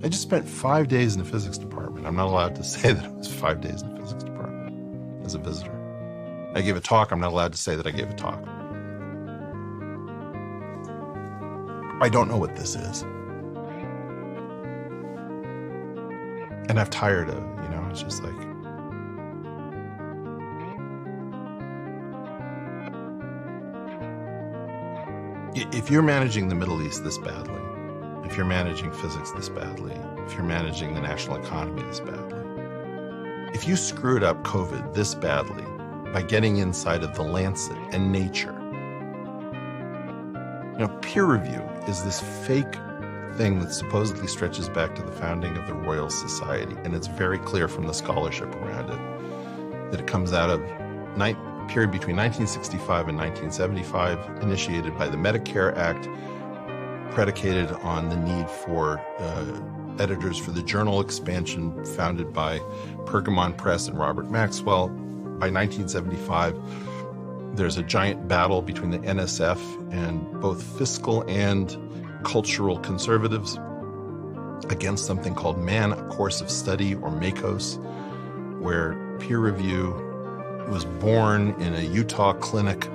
I just spent 5 days in the physics department. I'm not allowed to say that it was 5 days in the physics department as a visitor. I gave a talk. I'm not allowed to say that I gave a talk. I don't know what this is. And I've tired of it, it's just like, if you're managing the Middle East this badly, if you're managing physics this badly, if you're managing the national economy this badly, if you screwed up COVID this badly by getting inside of the Lancet and Nature, peer review is this fake thing that supposedly stretches back to the founding of the Royal Society, and it's very clear from the scholarship around it that it comes out of period between 1965 and 1975, initiated by the Medicare Act, predicated on the need for editors for the journal expansion founded by Pergamon Press and Robert Maxwell. By 1975, there's a giant battle between the NSF and both fiscal and cultural conservatives against something called Man, A Course of Study, or MACOS, where peer review was born in a Utah clinic,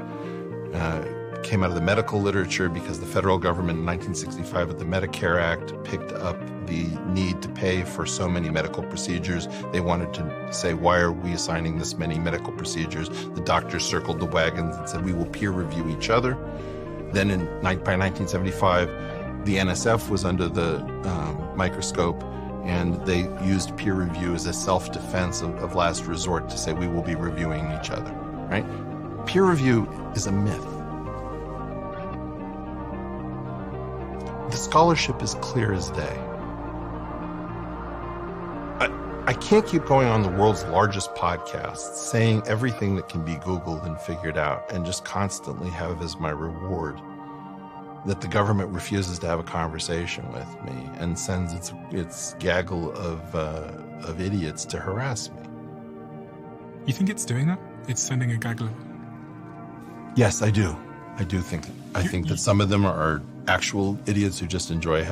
came out of the medical literature because the federal government in 1965 with the Medicare Act picked up the need to pay for so many medical procedures. They wanted to say, why are we assigning this many medical procedures? The doctors circled the wagons and said, we will peer review each other. Then by 1975, the NSF was under the microscope, and they used peer review as a self-defense of last resort to say we will be reviewing each other, right? Peer review is a myth. The scholarship is clear as day. I can't keep going on the world's largest podcast saying everything that can be Googled and figured out and just constantly have as my reward that the government refuses to have a conversation with me and sends its gaggle of idiots to harass me. You think it's doing that? It's sending a gaggle of... Yes, I do. I think that some of them are actual idiots who just enjoy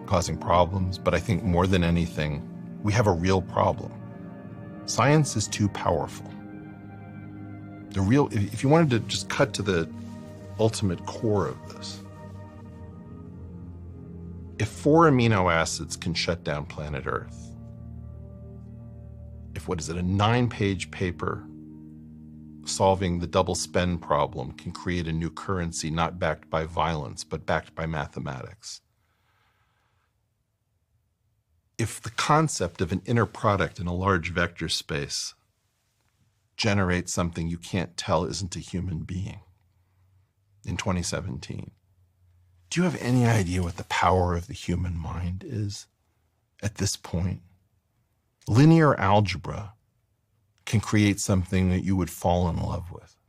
causing problems, but I think more than anything, we have a real problem. Science is too powerful. If you wanted to just cut to the ultimate core of this, if 4 amino acids can shut down planet Earth, if a 9-page paper solving the double spend problem can create a new currency not backed by violence, but backed by mathematics, if the concept of an inner product in a large vector space generates something you can't tell isn't a human being in 2017, do you have any idea what the power of the human mind is at this point? Linear algebra can create something that you would fall in love with.